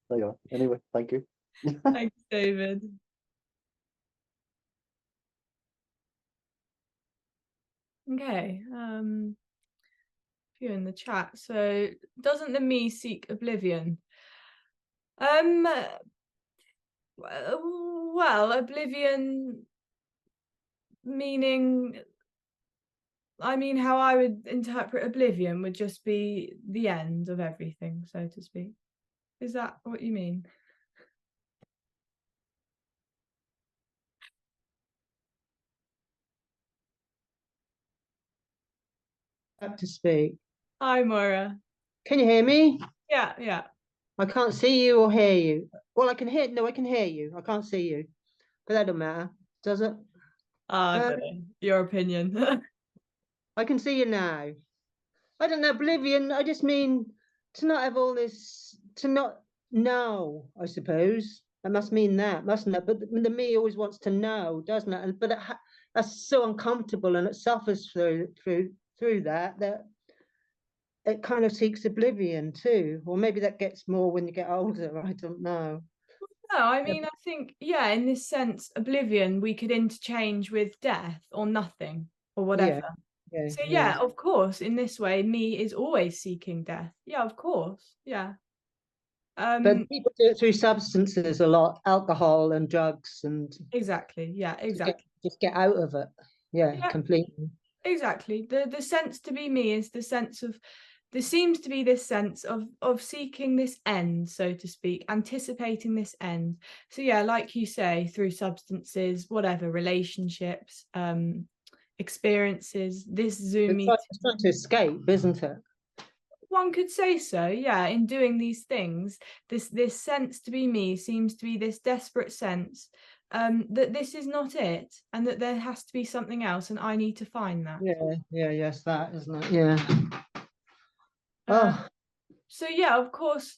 you are. Anyway, thank you. Thanks, David. Okay. Few in the chat. So, doesn't the me seek oblivion? Well, oblivion meaning, I mean, how I would interpret oblivion would just be the end of everything, so to speak. Is that what you mean? Up to speak. Hi, Moira. Can you hear me? Yeah, yeah. I can't see you or hear you. Well, I can hear. No, I can hear you. I can't see you, but that don't matter, does it? I don't know. Your opinion. I can see you now. I don't know, oblivion. I just mean to not have all this, to not know. I suppose that must mean that, mustn't it? But the me always wants to know, doesn't it? And but that's so uncomfortable, and it suffers through that it kind of seeks oblivion too, or maybe that gets more when you get older. I don't know. No, I mean, I think, yeah, in this sense, oblivion we could interchange with death or nothing or whatever. Yeah, So yeah, of course, in this way, me is always seeking death. Yeah, of course. Yeah. But people do it through substances a lot, alcohol and drugs, and exactly. Yeah, exactly. Just get out of it. Yeah, completely. Exactly. The sense to be me is the sense of there seems to be this sense of seeking this end, so to speak, anticipating this end. So yeah, like you say, through substances, whatever, relationships, experiences, this Zoom meeting. It's trying to escape, isn't it? One could say so, yeah. In doing these things, this sense to be me seems to be this desperate sense that this is not it, and that there has to be something else, and I need to find that. Yes, that, isn't it? Yeah. So yeah, of course,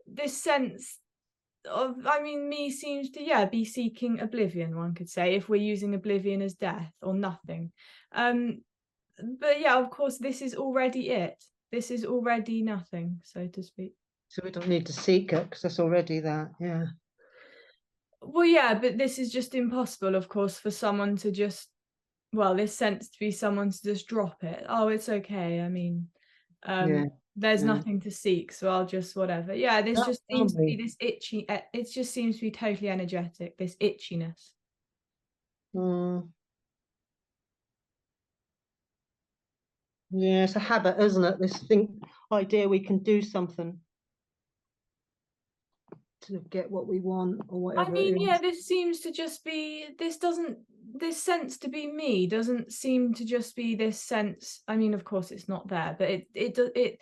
this sense of, I mean, me seems to be seeking oblivion, one could say, if we're using oblivion as death or nothing. But yeah, of course, this is already it. This is already nothing, so to speak. So we don't need to seek it because that's already that. Yeah. Well, yeah, but this is just impossible, of course, for someone to just, well, this sense to be someone to just drop it. Oh, it's okay. I mean, there's nothing to seek, so I'll just whatever. Yeah, this just seems to be this itchy. It just seems to be totally energetic, this itchiness. Yeah, it's a habit, isn't it? This idea we can do something to get what we want or whatever. I mean, yeah, this seems to just be, this sense to be me doesn't seem to just be this sense. I mean, of course it's not there, but it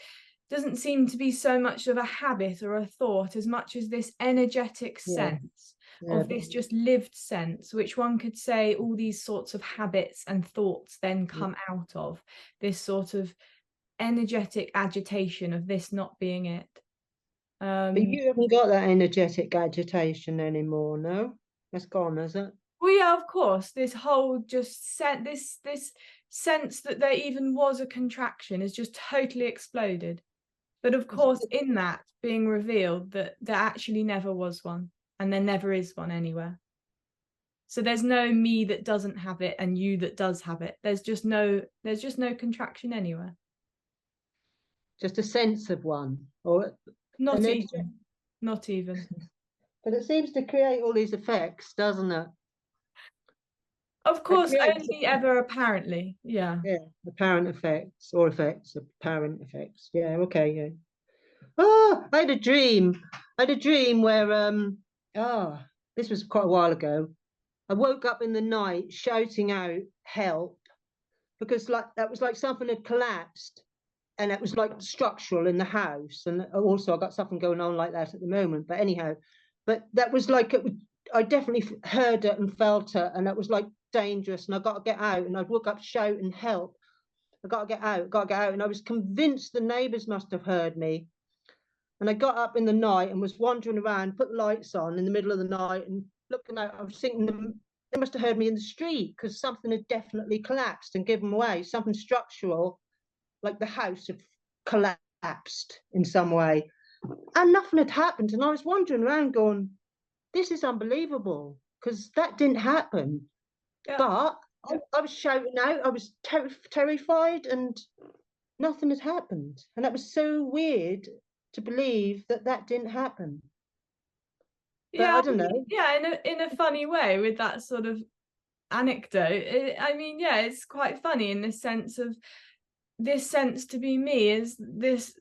doesn't seem to be so much of a habit or a thought as much as this energetic sense of this just lived sense, which one could say all these sorts of habits and thoughts then come out of this sort of energetic agitation of this not being it. But you haven't got that energetic agitation anymore, no? That's gone, is it? Well, yeah, of course. This whole just this sense that there even was a contraction is just totally exploded. But of course, in that being revealed that there actually never was one, and there never is one anywhere. So there's no me that doesn't have it and you that does have it. There's just no contraction anywhere. Just a sense of one, or not even. But it seems to create all these effects, doesn't it? Of course, only ever apparently. Yeah, apparent effects or apparent effects. Yeah, okay, yeah. Oh, I had a dream where this was quite a while ago. I woke up in the night shouting out help, because that was like something had collapsed, and it was like structural in the house. And also I got something going on like that at the moment, but anyhow, but that was like, I definitely heard it and felt it, and it was like dangerous, and I got to get out. And I'd woke up shouting help, I got to get out, and I was convinced the neighbors must have heard me. And I got up in the night and was wandering around, put lights on in the middle of the night and looking out. I was thinking they must have heard me in the street, because something had definitely collapsed and given way, something structural, like the house had collapsed in some way, and nothing had happened. And I was wandering around going, this is unbelievable, because that didn't happen. But I was shouting out, I was terrified, and nothing had happened. And that was so weird to believe that didn't happen. But I don't know. Yeah, in a funny way, with that sort of anecdote. I mean, yeah, it's quite funny in the sense of this sense to be me is this,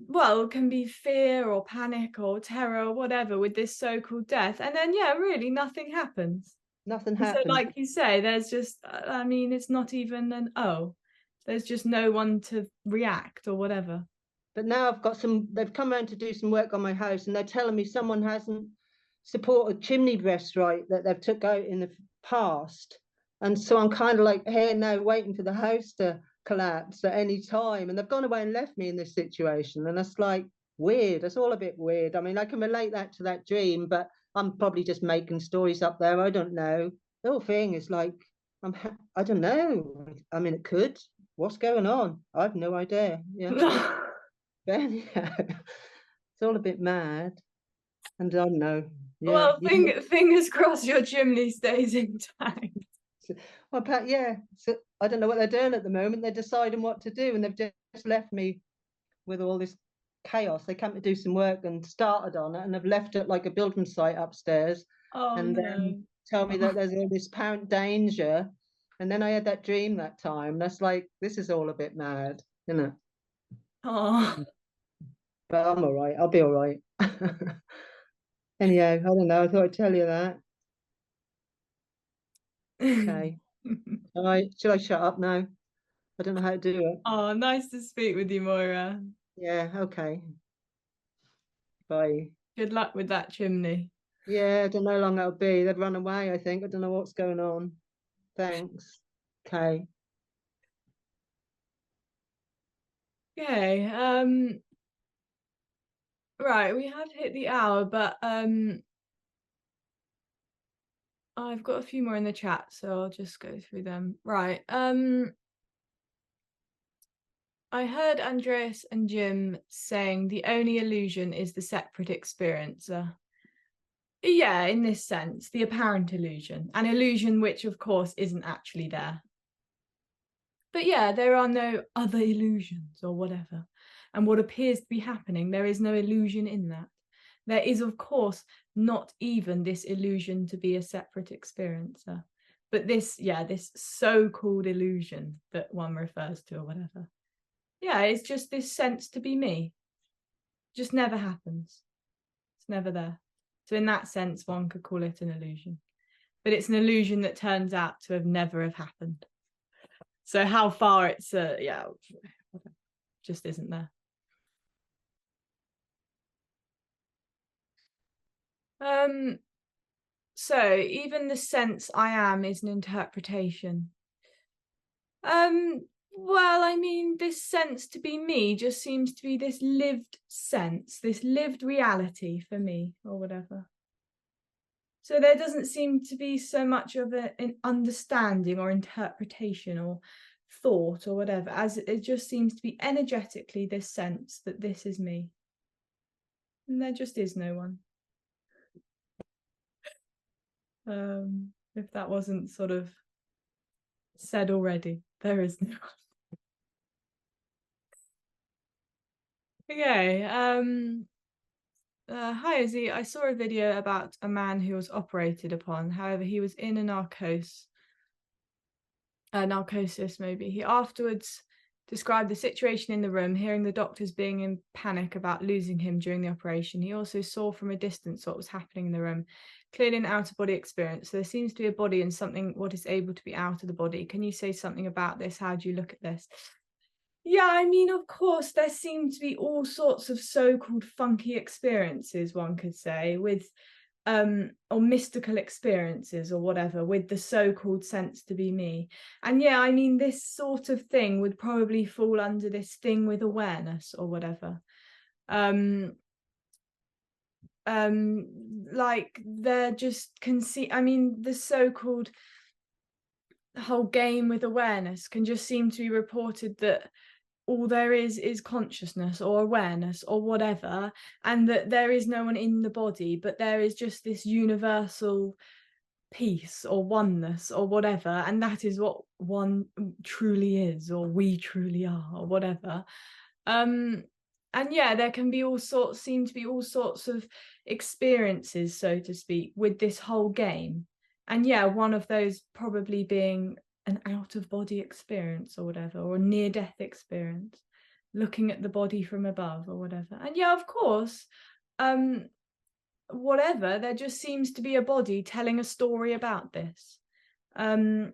well, can be fear or panic or terror or whatever with this so-called death. And then, yeah, really nothing happens. Nothing happens. So like you say, there's just, I mean, it's not even there's just no one to react or whatever. But now I've got they've come around to do some work on my house, and they're telling me someone hasn't supported chimney breast right, that they've took out in the past. And so I'm kind of like here now waiting for the house to collapse at any time. And they've gone away and left me in this situation. And that's like weird. It's all a bit weird. I mean, I can relate that to that dream, but I'm probably just making stories up there. I don't know. The whole thing is like, I don't know. I mean, it could. What's going on? I have no idea. Yeah. But anyhow, it's all a bit mad. And I don't know. Yeah. Well, fingers crossed your chimney stays intact. Well, yeah. So I don't know what they're doing at the moment. They're deciding what to do, and they've just left me with all this chaos. They came to do some work and started on it, and they've left it like a building site upstairs. And then tell me that there's all this apparent danger. And then I had that dream that time. That's like, this is all a bit mad, isn't it? Oh. But I'm all right. I'll be all right. Anyhow, I don't know. I thought I'd tell you that. Okay. Should I shut up now? I don't know how to do it. Oh, nice to speak with you, Moira. Yeah, okay. Bye. Good luck with that chimney. Yeah, I don't know how long that'll be. They'd run away, I think. I don't know what's going on. Thanks. Okay. Okay. Right, we have hit the hour, but I've got a few more in the chat, so I'll just go through them. Right. I heard Andreas and Jim saying the only illusion is the separate experiencer. Yeah, in this sense, the apparent illusion, an illusion which of course isn't actually there. But yeah, there are no other illusions or whatever. And what appears to be happening, there is no illusion in that. There is, of course, not even this illusion to be a separate experiencer. But this, yeah, this so-called illusion that one refers to or whatever. Yeah, it's just this sense to be me. Just never happens. It's never there. So in that sense, one could call it an illusion. But it's an illusion that turns out to have never have happened. So how far it's, yeah, just isn't there. So even the sense I am is an interpretation. Well, I mean, this sense to be me just seems to be this lived sense, this lived reality for me or whatever. So there doesn't seem to be so much of an understanding or interpretation or thought or whatever, as it just seems to be energetically this sense that this is me. And there just is no one. If that wasn't sort of said already, there is no one. Okay, hi Izzy, I saw a video about a man who was operated upon. However, he was in a narcosis maybe. He afterwards described the situation in the room, hearing the doctors being in panic about losing him during the operation. He also saw from a distance what was happening in the room. Clearly an out-of-body experience. So there seems to be a body and something what is able to be out of the body. Can you say something about this? How do you look at this? Yeah, I mean, of course, there seem to be all sorts of so-called funky experiences, one could say, with or mystical experiences or whatever, with the so-called sense to be me. And yeah, I mean, this sort of thing would probably fall under this thing with awareness or whatever. Like they're just I mean, the so-called whole game with awareness can just seem to be reported that all there is consciousness or awareness or whatever, and that there is no one in the body, but there is just this universal peace or oneness or whatever, and that is what one truly is, or we truly are, or whatever. And yeah, there can be seem to be all sorts of experiences, so to speak, with this whole game. And yeah, one of those probably being an out-of-body experience or whatever, or a near-death experience, looking at the body from above or whatever. And yeah, of course, whatever, there just seems to be a body telling a story about this. And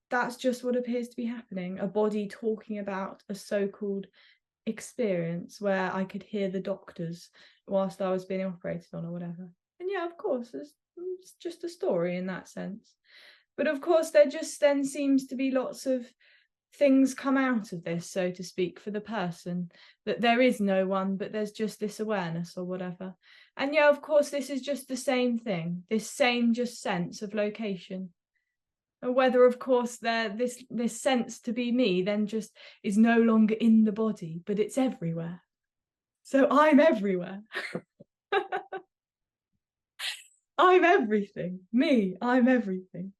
that's just what appears to be happening, a body talking about a so-called experience where I could hear the doctors whilst I was being operated on or whatever. And yeah, of course, it's just a story in that sense. But of course, there just then seems to be lots of things come out of this, so to speak, for the person, that there is no one, but there's just this awareness or whatever. And yeah, of course, this is just the same thing, this same just sense of location. And whether, of course, this sense to be me then just is no longer in the body, but it's everywhere. So I'm everywhere. I'm everything. Me, I'm everything.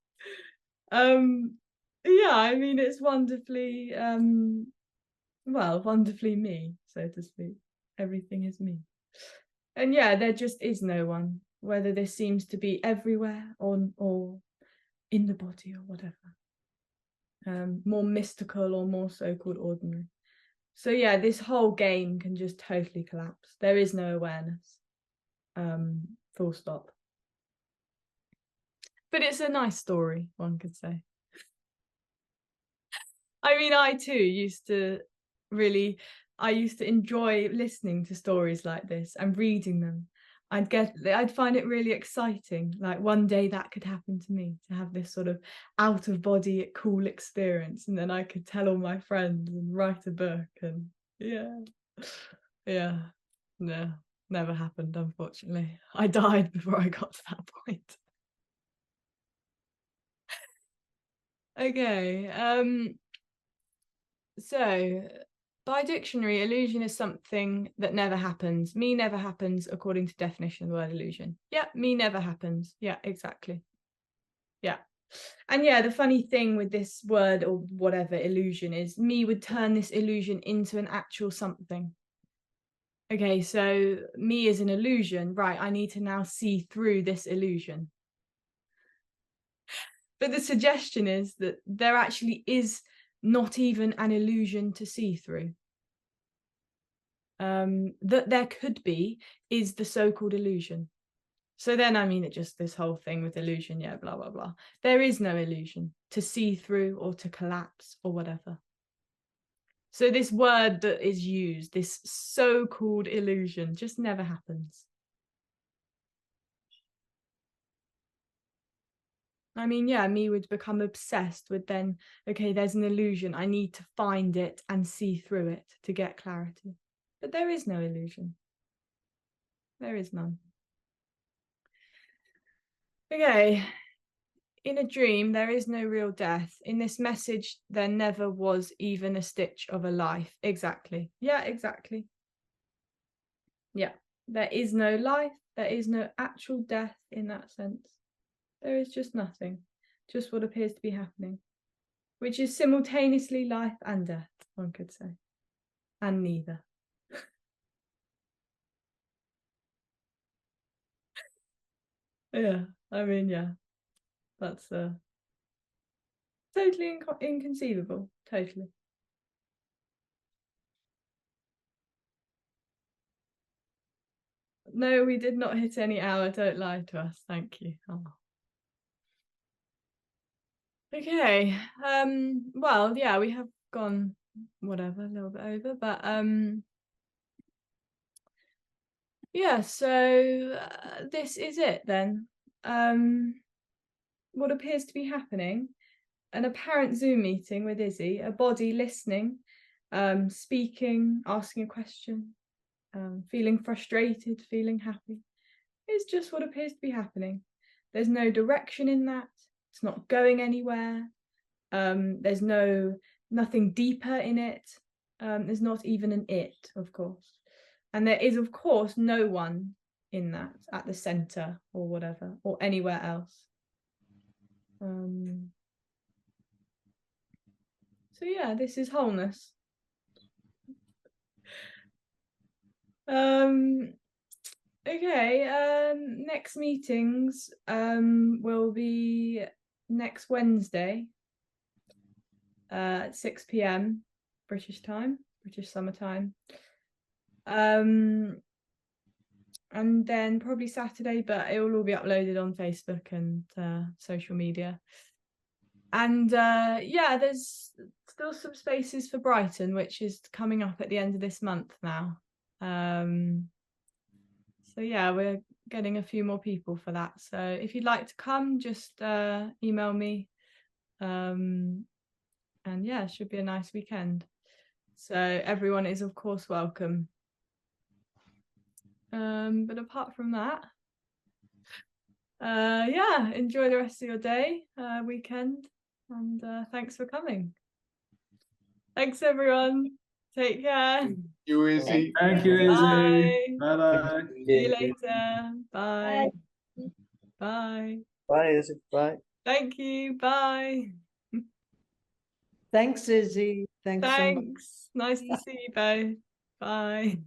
Yeah, I mean, it's wonderfully, well, wonderfully me, so to speak. Everything is me. And yeah, there just is no one, whether this seems to be everywhere or in the body or whatever. More mystical or more so-called ordinary. So yeah, this whole game can just totally collapse. There is no awareness. Full stop. But it's a nice story, one could say. I mean, I too used to enjoy listening to stories like this and reading them. I'd find it really exciting. Like one day that could happen to me, to have this sort of out of body cool experience, and then I could tell all my friends and write a book. And yeah, no, never happened, unfortunately. I died before I got to that point. Okay, so by dictionary, illusion is something that never happens. Me never happens according to definition of the word illusion. Yeah, me never happens. Yeah, exactly. Yeah. And yeah, the funny thing with this word or whatever illusion is, me would turn this illusion into an actual something. Okay, so me is an illusion, right? I need to now see through this illusion. But the suggestion is that there actually is not even an illusion to see through. That there could be is the so-called illusion. So then, I mean, it just this whole thing with illusion, yeah, blah, blah, blah. There is no illusion to see through or to collapse or whatever. So this word that is used, this so-called illusion, just never happens. I mean, yeah, me would become obsessed with then, okay, there's an illusion. I need to find it and see through it to get clarity. But there is no illusion. There is none. Okay. In a dream, there is no real death. In this message, there never was even a stitch of a life. Exactly. Yeah, exactly. Yeah. There is no life. There is no actual death in that sense. There is just nothing. Just what appears to be happening, which is simultaneously life and death, one could say. And neither. Yeah, I mean, yeah. That's totally inconceivable. Totally. No, we did not hit any hour. Don't lie to us. Thank you. Oh. Okay. Well, yeah, we have gone whatever, a little bit over, but yeah, so this is it then. What appears to be happening, an apparent Zoom meeting with Izzy, a body listening, speaking, asking a question, feeling frustrated, feeling happy. It's just what appears to be happening. There's no direction in that. It's not going anywhere. There's nothing deeper in it. There's not even an it, of course. And there is, of course, no one in that at the center or whatever, or anywhere else. So yeah, this is wholeness. Okay, next meetings will be next Wednesday at 6 p.m. British time, British summer time. And then probably Saturday, but it will all be uploaded on Facebook and social media. And yeah, there's still some spaces for Brighton, which is coming up at the end of this month now. So yeah, we're getting a few more people for that. So if you'd like to come, just email me. And yeah, it should be a nice weekend. So everyone is, of course, welcome. But apart from that, yeah, enjoy the rest of your day, weekend, and thanks for coming. Thanks, everyone. Take care. You, Izzy. Thank you, Izzy. Bye. Bye-bye. See you later. Bye. Bye. Bye, Izzy. Bye. Thank you. Bye. Thanks, Izzy. Thanks so much. Thanks. Nice to see you both. Bye.